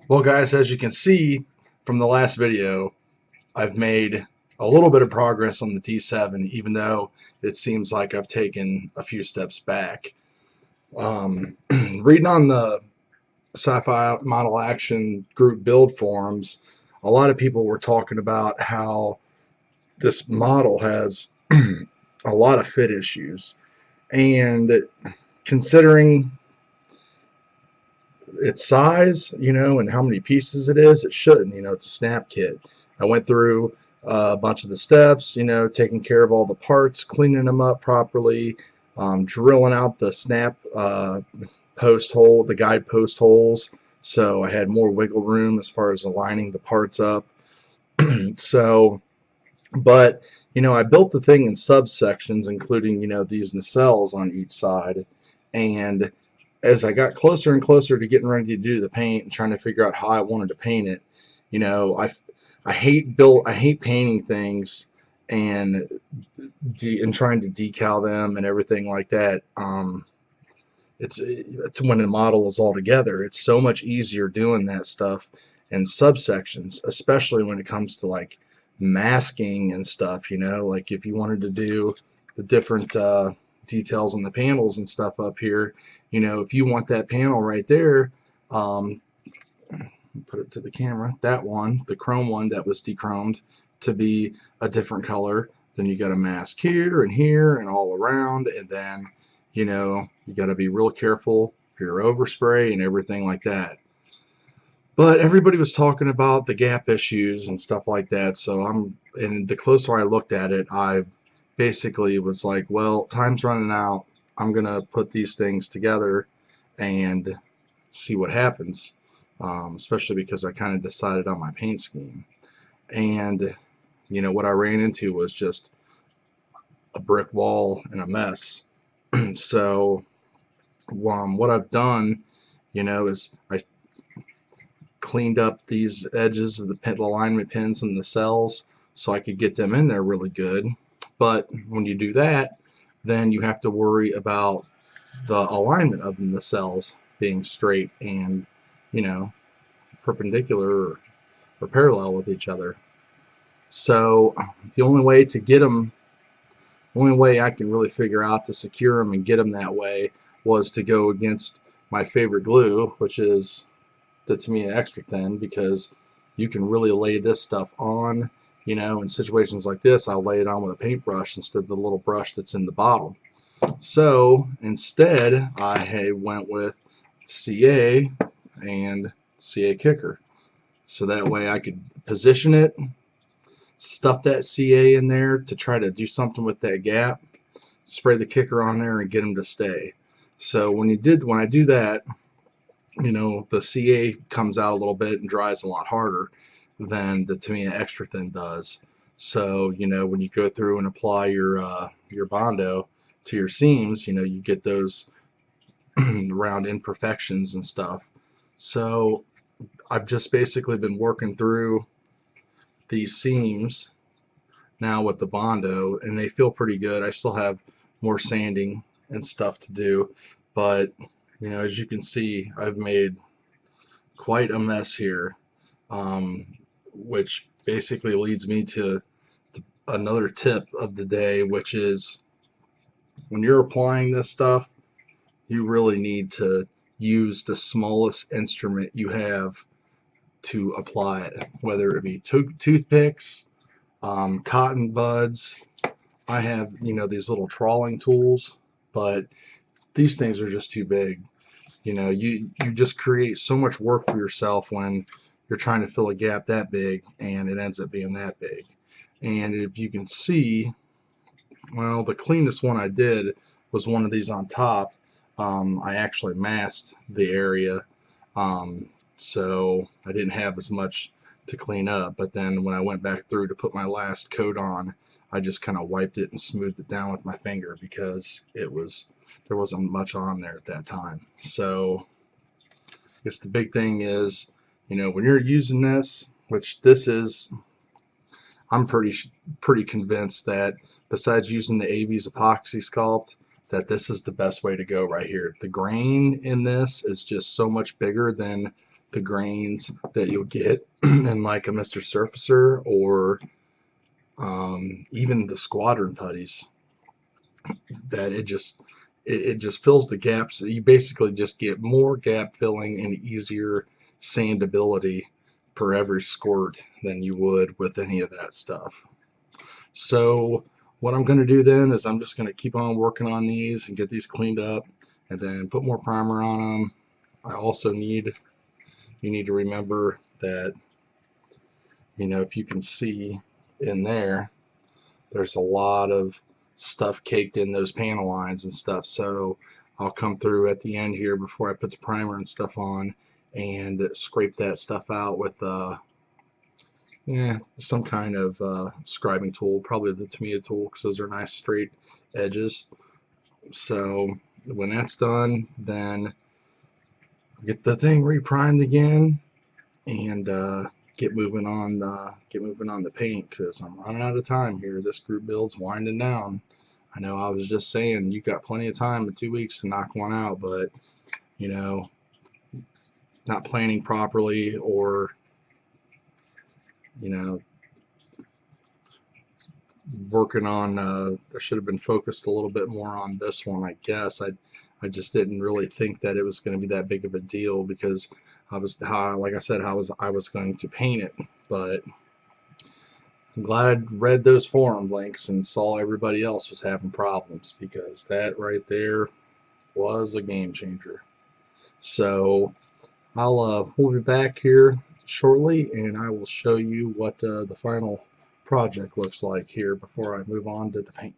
Well, guys, as you can see from the last video, I've made a little bit of progress on the D7, even though it seems like I've taken a few steps back. Reading on the Sci-Fi Model Action group build forums, a lot of people were talking about how this model has a lot of fit issues. And considering its size, and how many pieces it is, it shouldn't. It's a snap kit. I went through a bunch of the steps, taking care of all the parts, cleaning them up properly, drilling out the snap post hole, the guide post holes, so I had more wiggle room as far as aligning the parts up. So, but I built the thing in subsections, including these nacelles on each side, and as I got closer and closer to getting ready to do the paint and trying to figure out how I wanted to paint it, I hate painting things and trying to decal them and everything like that. It's when the model is all together, it's so much easier doing that stuff in subsections, especially when it comes to like masking and stuff. Like if you wanted to do the different details on the panels and stuff up here, if you want that panel right there, um, put it to the camera, that one, the chrome one that was dechromed, to be a different color, then you got to mask here and all around, and then you got to be real careful for your overspray and everything like that. But everybody was talking about the gap issues and stuff like that, and the closer I looked at it, I basically was like, well, time's running out. I'm gonna put these things together and see what happens, especially because I kind of decided on my paint scheme. And what I ran into was just a brick wall and a mess. So what I've done, is I cleaned up these edges of the pin alignment pins and the cells so I could get them in there really good. But when you do that, then you have to worry about the alignment of the nacelles being straight and perpendicular or parallel with each other. So the only way to get them, only way I can really figure out to secure them and get them that way was to go against my favorite glue, which is the Tamiya Extra Thin, because you can really lay this stuff on. In situations like this, I'll lay it on with a paintbrush instead of the little brush that's in the bottle. So instead, I went with CA and CA Kicker. So that way I could position it, stuff that CA in there to try to do something with that gap, spray the kicker on there and get them to stay. So when I do that, the CA comes out a little bit and dries a lot harder than the Tamiya Extra Thin does. So when you go through and apply your Bondo to your seams, you get those round imperfections and stuff. So I've just basically been working through these seams now with the Bondo, and they feel pretty good. I still have more sanding and stuff to do, but as you can see, I've made quite a mess here, which basically leads me to another tip of the day, which is when you're applying this stuff, you really need to use the smallest instrument you have to apply it, whether it be toothpicks, cotton buds. I have, these little trawling tools, but these things are just too big. You just create so much work for yourself when you're trying to fill a gap that big and it ends up being that big. And if you can see, well, the cleanest one I did was one of these on top. I actually masked the area, so I didn't have as much to clean up. But then when I went back through to put my last coat on, I just kind of wiped it and smoothed it down with my finger because there wasn't much on there at that time. So I guess the big thing is, when you're using this, which this is, I'm pretty convinced that besides using the AB's epoxy sculpt, that this is the best way to go right here. The grain in this is just so much bigger than the grains that you'll get in like a Mr. Surfacer or even the Squadron putties, that it just fills the gaps. You basically just get more gap filling and easier sandability per every squirt than you would with any of that stuff. So what I'm going to do then is I'm just going to keep on working on these and get these cleaned up and then put more primer on them. I also you need to remember that, you know, if you can see in there, there's a lot of stuff caked in those panel lines and stuff. So I'll come through at the end here before I put the primer and stuff on and scrape that stuff out with some kind of scribing tool, probably the Tamiya tool, because those are nice straight edges. So when that's done, then get the thing reprimed again and get moving on the paint, because I'm running out of time here. This group build's winding down. I know I was just saying you got plenty of time in 2 weeks to knock one out, but you know, not planning properly, or you know, working on I should have been focused a little bit more on this one, I guess. I just didn't really think that it was going to be that big of a deal, because like I said, I was going to paint it. But I'm glad I read those forum links and saw everybody else was having problems, because that right there was a game changer. So we'll be back here shortly, and I will show you what the final project looks like here before I move on to the paint.